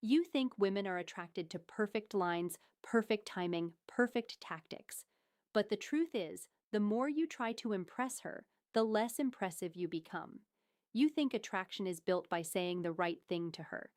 You think women are attracted to perfect lines, perfect timing, perfect tactics. But the truth is, the more you try to impress her, the less impressive you become. You think attraction is built by saying the right thing to her.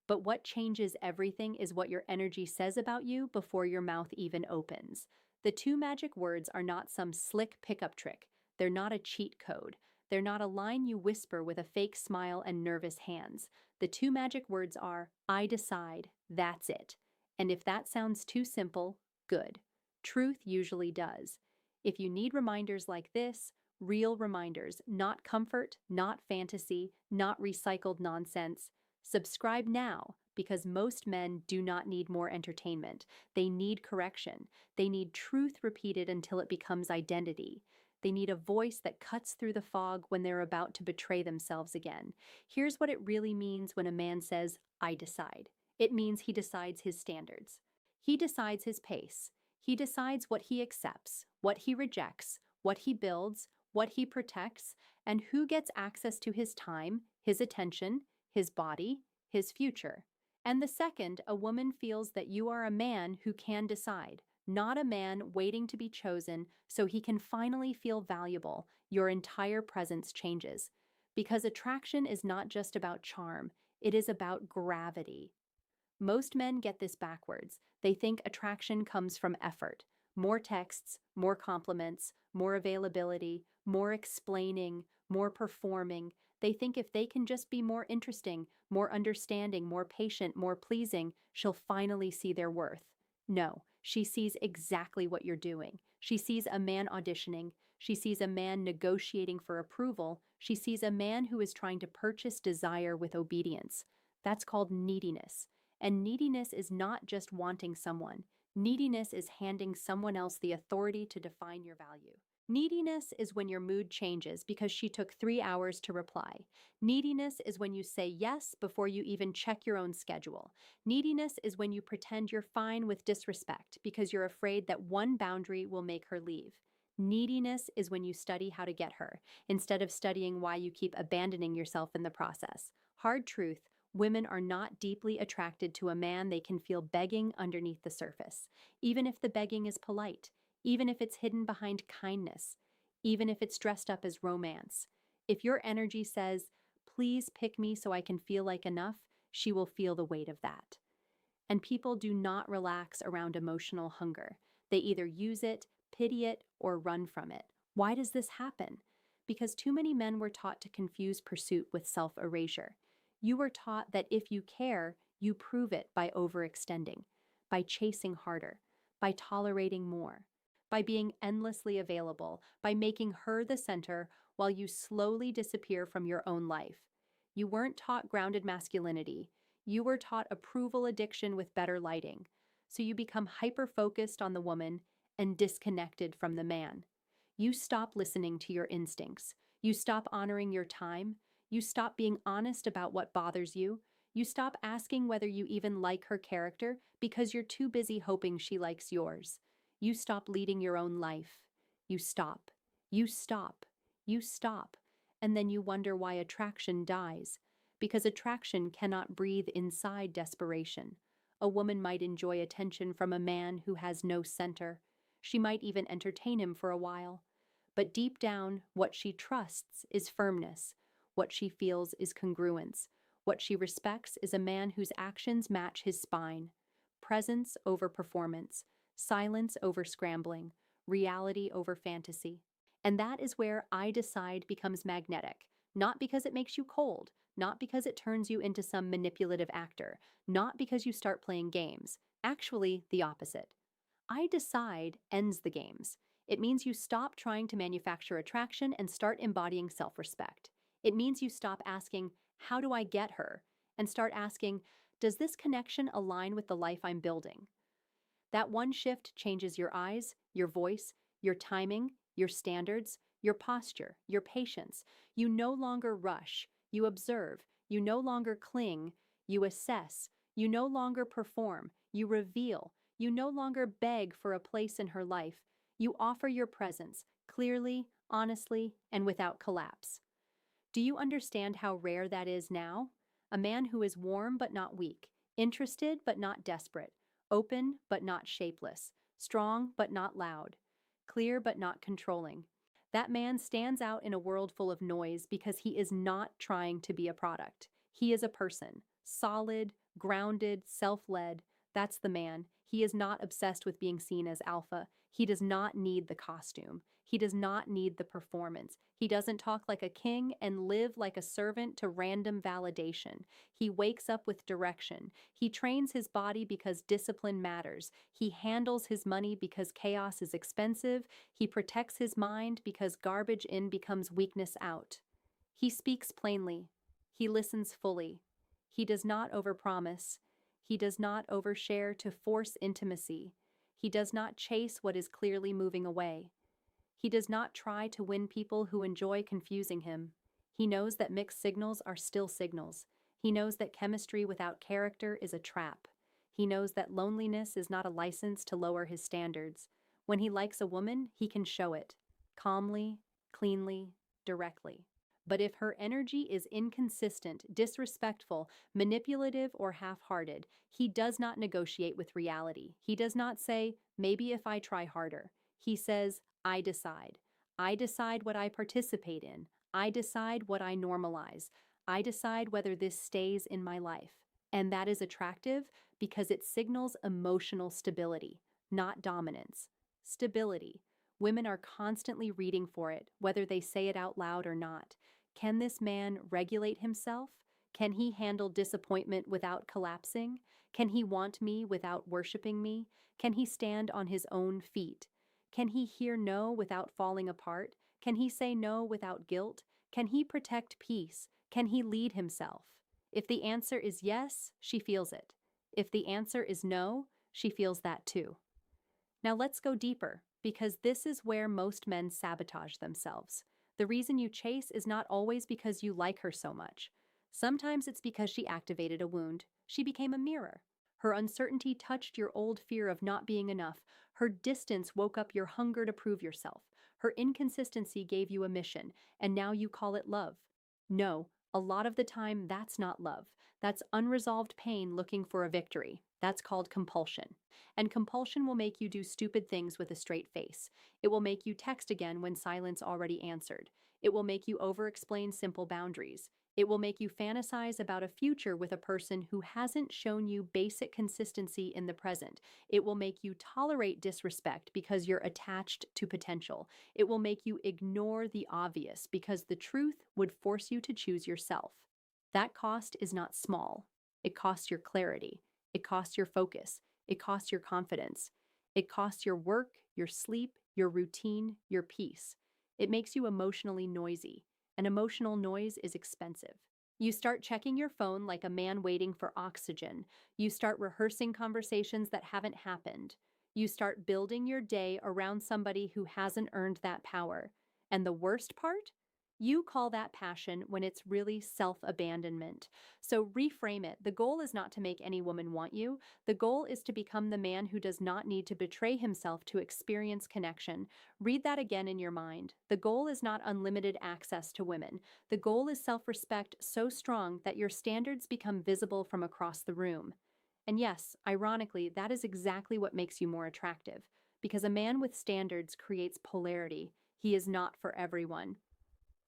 But what changes everything is what your energy says about you before your mouth even opens. The two magic words are not some slick pickup trick. They're not a cheat code. They're not a line you whisper with a fake smile and nervous hands. The two magic words are, I decide, that's it. And if that sounds too simple, good. Truth usually does. If you need reminders like this, real reminders, not comfort, not fantasy, not recycled nonsense, subscribe now because most men do not need more entertainment. They need correction. They need truth repeated until it becomes identity. They need a voice that cuts through the fog when they're about to betray themselves again. Here's what it really means when a man says, I decide. It means he decides his standards. He decides his pace. He decides what he accepts, what he rejects, what he builds, what he protects, and who gets access to his time, his attention, his body, his future. And the second a woman feels that you are a man who can decide, not a man waiting to be chosen so he can finally feel valuable, your entire presence changes. Because attraction is not just about charm, it is about gravity. Most men get this backwards. They think attraction comes from effort. More texts, more compliments, more availability, more explaining, more performing. They think if they can just be more interesting, more understanding, more patient, more pleasing, she'll finally see their worth. No, she sees exactly what you're doing. She sees a man auditioning. She sees a man negotiating for approval. She sees a man who is trying to purchase desire with obedience. That's called neediness. And neediness is not just wanting someone. Neediness is handing someone else the authority to define your value. Neediness is when your mood changes because she took 3 hours to reply. Neediness is when you say yes before you even check your own schedule. Neediness is when you pretend you're fine with disrespect because you're afraid that one boundary will make her leave. Neediness is when you study how to get her, instead of studying why you keep abandoning yourself in the process. Hard truth. Women are not deeply attracted to a man they can feel begging underneath the surface, even if the begging is polite, even if it's hidden behind kindness, even if it's dressed up as romance. If your energy says, please pick me so I can feel like enough, she will feel the weight of that. And people do not relax around emotional hunger. They either use it, pity it, or run from it. Why does this happen? Because too many men were taught to confuse pursuit with self-erasure. You were taught that if you care, you prove it by overextending, by chasing harder, by tolerating more, by being endlessly available, by making her the center while you slowly disappear from your own life. You weren't taught grounded masculinity. You were taught approval addiction with better lighting. So you become hyper-focused on the woman and disconnected from the man. You stop listening to your instincts. You stop honoring your time. You stop being honest about what bothers you. You stop asking whether you even like her character because you're too busy hoping she likes yours. You stop leading your own life. You stop. You stop. You stop. And then you wonder why attraction dies. Because attraction cannot breathe inside desperation. A woman might enjoy attention from a man who has no center. She might even entertain him for a while. But deep down, what she trusts is firmness. What she feels is congruence. What she respects is a man whose actions match his spine. Presence over performance, silence over scrambling, reality over fantasy. And that is where I decide becomes magnetic, not because it makes you cold, not because it turns you into some manipulative actor, not because you start playing games. Actually, the opposite. I decide ends the games. It means you stop trying to manufacture attraction and start embodying self-respect. It means you stop asking, how do I get her? And start asking, does this connection align with the life I'm building? That one shift changes your eyes, your voice, your timing, your standards, your posture, your patience. You no longer rush, you observe, you no longer cling, you assess, you no longer perform, you reveal, you no longer beg for a place in her life. You offer your presence, clearly, honestly, and without collapse. Do you understand how rare that is now? A man who is warm but not weak, Interested but not desperate, open but not shapeless, strong but not loud, clear but not controlling. That man stands out in a world full of noise because he is not trying to be a product. He is a person, solid, grounded, self led. That's the man. He is not obsessed with being seen as alpha. He does not need the costume. He does not need the performance. He doesn't talk like a king and live like a servant to random validation. He wakes up with direction. He trains his body because discipline matters. He handles his money because chaos is expensive. He protects his mind because garbage in becomes weakness out. He speaks plainly. He listens fully. He does not overpromise. He does not overshare to force intimacy. He does not chase what is clearly moving away. He does not try to win people who enjoy confusing him. He knows that mixed signals are still signals. He knows that chemistry without character is a trap. He knows that loneliness is not a license to lower his standards. When he likes a woman, he can show it calmly, cleanly, directly. But if her energy is inconsistent, disrespectful, manipulative, or half hearted, he does not negotiate with reality. He does not say, maybe if I try harder. He says, I decide. I decide what I participate in. I decide what I normalize. I decide whether this stays in my life. And that is attractive because it signals emotional stability, not dominance. Stability. Women are constantly reading for it, whether they say it out loud or not. Can this man regulate himself? Can he handle disappointment without collapsing? Can he want me without worshiping me? Can he stand on his own feet? Can he hear no without falling apart? Can he say no without guilt? Can he protect peace? Can he lead himself? If the answer is yes, she feels it. If the answer is no, she feels that too. Now let's go deeper, because this is where most men sabotage themselves. The reason you chase is not always because you like her so much. Sometimes it's because she activated a wound. She became a mirror. Her uncertainty touched your old fear of not being enough. Her distance woke up your hunger to prove yourself. Her inconsistency gave you a mission, and now you call it love. No, a lot of the time that's not love. That's unresolved pain looking for a victory. That's called compulsion. And compulsion will make you do stupid things with a straight face. It will make you text again when silence already answered. It will make you over-explain simple boundaries. It will make you fantasize about a future with a person who hasn't shown you basic consistency in the present. It will make you tolerate disrespect because you're attached to potential. It will make you ignore the obvious because the truth would force you to choose yourself. That cost is not small. It costs your clarity. It costs your focus. It costs your confidence. It costs your work, your sleep, your routine, your peace. It makes you emotionally noisy. And emotional noise is expensive. You start checking your phone like a man waiting for oxygen. You start rehearsing conversations that haven't happened. You start building your day around somebody who hasn't earned that power. And the worst part? You call that passion when it's really self-abandonment. So reframe it. The goal is not to make any woman want you. The goal is to become the man who does not need to betray himself to experience connection. Read that again in your mind. The goal is not unlimited access to women. The goal is self-respect so strong that your standards become visible from across the room. And yes, ironically, that is exactly what makes you more attractive. Because a man with standards creates polarity. He is not for everyone.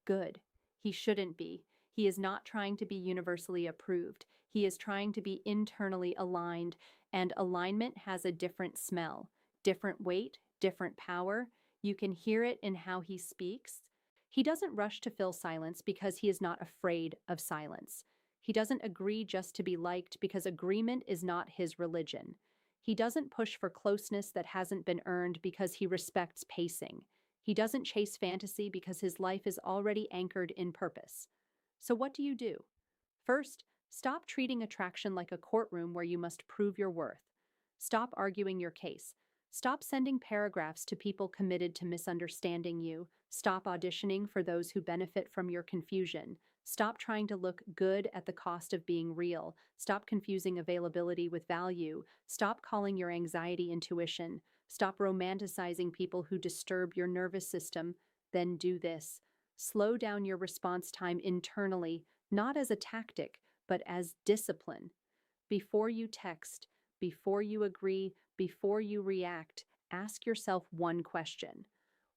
Good. He shouldn't be. He is not trying to be universally approved. He is trying to be internally aligned, and alignment has a different smell, different weight, different power. You can hear it in how he speaks. He doesn't rush to fill silence because he is not afraid of silence. He doesn't agree just to be liked because agreement is not his religion. He doesn't push for closeness that hasn't been earned because he respects pacing. He doesn't chase fantasy because his life is already anchored in purpose. So what do? First, stop treating attraction like a courtroom where you must prove your worth. Stop arguing your case. Stop sending paragraphs to people committed to misunderstanding you. Stop auditioning for those who benefit from your confusion. Stop trying to look good at the cost of being real. Stop confusing availability with value. Stop calling your anxiety intuition. Stop romanticizing people who disturb your nervous system. Then do this. Slow down your response time internally, not as a tactic, but as discipline. Before you text, before you agree, before you react, ask yourself one question.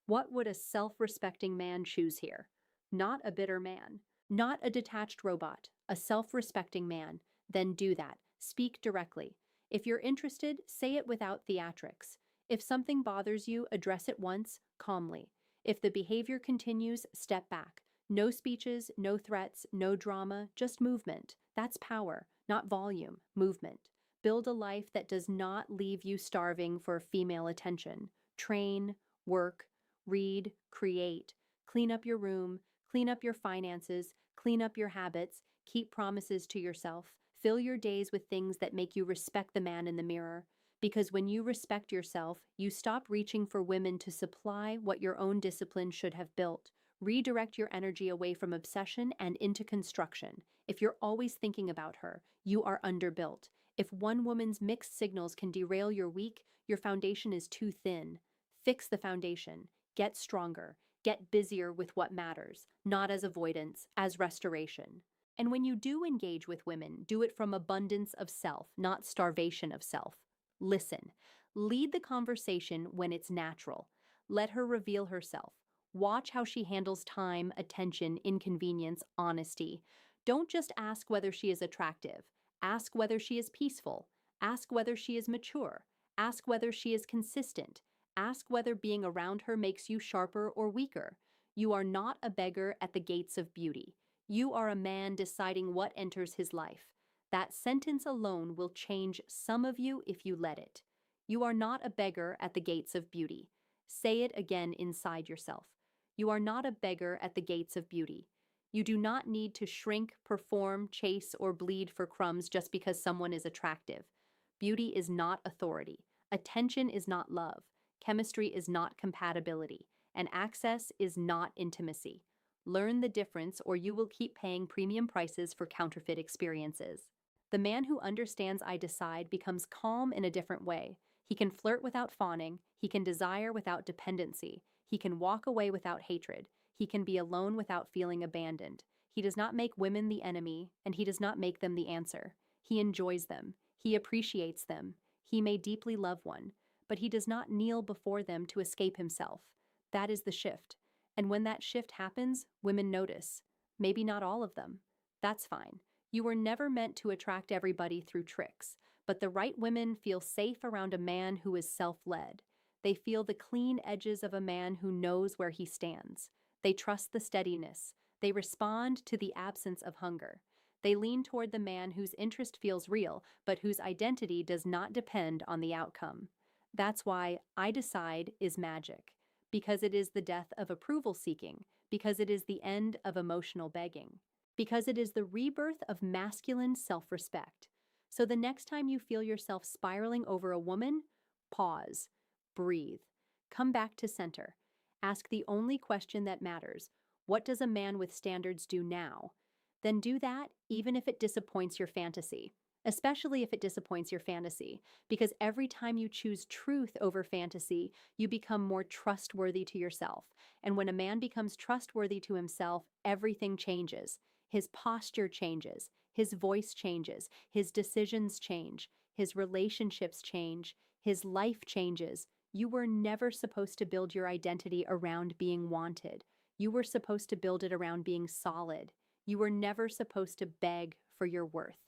What would a self-respecting man choose here? Not a bitter man, not a detached robot, a self-respecting man. Then do that. Speak directly. If you're interested, say it without theatrics. If something bothers you, address it once, calmly. If the behavior continues, step back. No speeches, no threats, no drama, just movement. That's power, not volume, movement. Build a life that does not leave you starving for female attention. Train, work, read, create. Clean up your room, clean up your finances, clean up your habits, keep promises to yourself. Fill your days with things that make you respect the man in the mirror. Because when you respect yourself, you stop reaching for women to supply what your own discipline should have built. Redirect your energy away from obsession and into construction. If you're always thinking about her, you are underbuilt. If one woman's mixed signals can derail your week, your foundation is too thin. Fix the foundation. Get stronger. Get busier with what matters, not as avoidance, as restoration. And when you do engage with women, do it from abundance of self, not starvation of self. Listen. Lead the conversation when it's natural. Let her reveal herself. Watch how she handles time, attention, inconvenience, honesty. Don't just ask whether she is attractive. Ask whether she is peaceful. Ask whether she is mature. Ask whether she is consistent. Ask whether being around her makes you sharper or weaker. You are not a beggar at the gates of beauty. You are a man deciding what enters his life. That sentence alone will change some of you if you let it. You are not a beggar at the gates of beauty. Say it again inside yourself. You are not a beggar at the gates of beauty. You do not need to shrink, perform, chase, or bleed for crumbs just because someone is attractive. Beauty is not authority. Attention is not love. Chemistry is not compatibility. And access is not intimacy. Learn the difference, or you will keep paying premium prices for counterfeit experiences. The man who understands I decide becomes calm in a different way. He can flirt without fawning. He can desire without dependency. He can walk away without hatred. He can be alone without feeling abandoned. He does not make women the enemy, and he does not make them the answer. He enjoys them. He appreciates them. He may deeply love one, but he does not kneel before them to escape himself. That is the shift. And when that shift happens, women notice. Maybe not all of them. That's fine. You were never meant to attract everybody through tricks, but the right women feel safe around a man who is self-led. They feel the clean edges of a man who knows where he stands. They trust the steadiness. They respond to the absence of hunger. They lean toward the man whose interest feels real, but whose identity does not depend on the outcome. That's why I Decide is magic. Because it is the death of approval seeking, because it is the end of emotional begging, because it is the rebirth of masculine self-respect. So the next time you feel yourself spiraling over a woman, pause, breathe, come back to center. Ask the only question that matters. What does a man with standards do now? Then do that even if it disappoints your fantasy. Especially if it disappoints your fantasy, because every time you choose truth over fantasy, you become more trustworthy to yourself. And when a man becomes trustworthy to himself, everything changes. His posture changes, his voice changes, his decisions change, his relationships change, his life changes. You were never supposed to build your identity around being wanted. You were supposed to build it around being solid. You were never supposed to beg for your worth.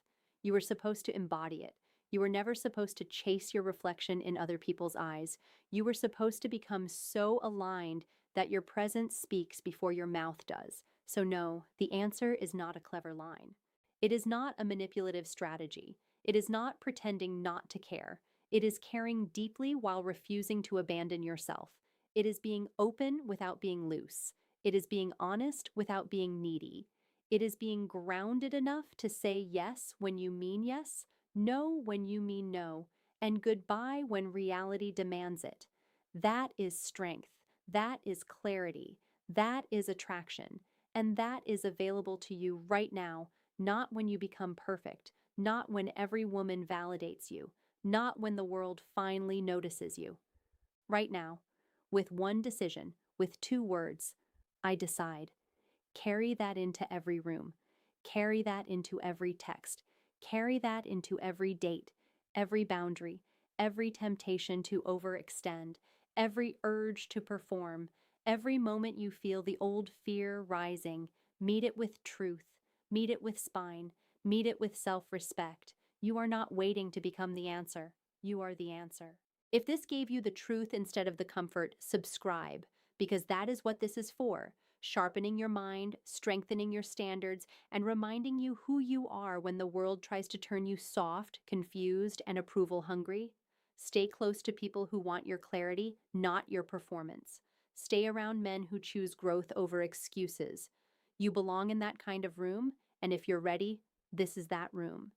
You were supposed to embody it. You were never supposed to chase your reflection in other people's eyes. You were supposed to become so aligned that your presence speaks before your mouth does. So no, the answer is not a clever line. It is not a manipulative strategy. It is not pretending not to care. It is caring deeply while refusing to abandon yourself. It is being open without being loose. It is being honest without being needy. It is being grounded enough to say yes when you mean yes, no when you mean no, and goodbye when reality demands it. That is strength. That is clarity. That is attraction. And that is available to you right now, not when you become perfect, not when every woman validates you, not when the world finally notices you. Right now, with one decision, with 2 words, I decide. Carry that into every room. Carry that into every text. Carry that into every date, every boundary, every temptation to overextend, every urge to perform, every moment you feel the old fear rising. Meet it with truth, meet it with spine, meet it with self respect. You are not waiting to become the answer, you are the answer. If this gave you the truth instead of the comfort, subscribe, because that is what this is for, sharpening your mind, strengthening your standards, and reminding you who you are when the world tries to turn you soft, confused, and approval hungry. Stay close to people who want your clarity, not your performance. Stay around men who choose growth over excuses. You belong in that kind of room, and if you're ready, this is that room.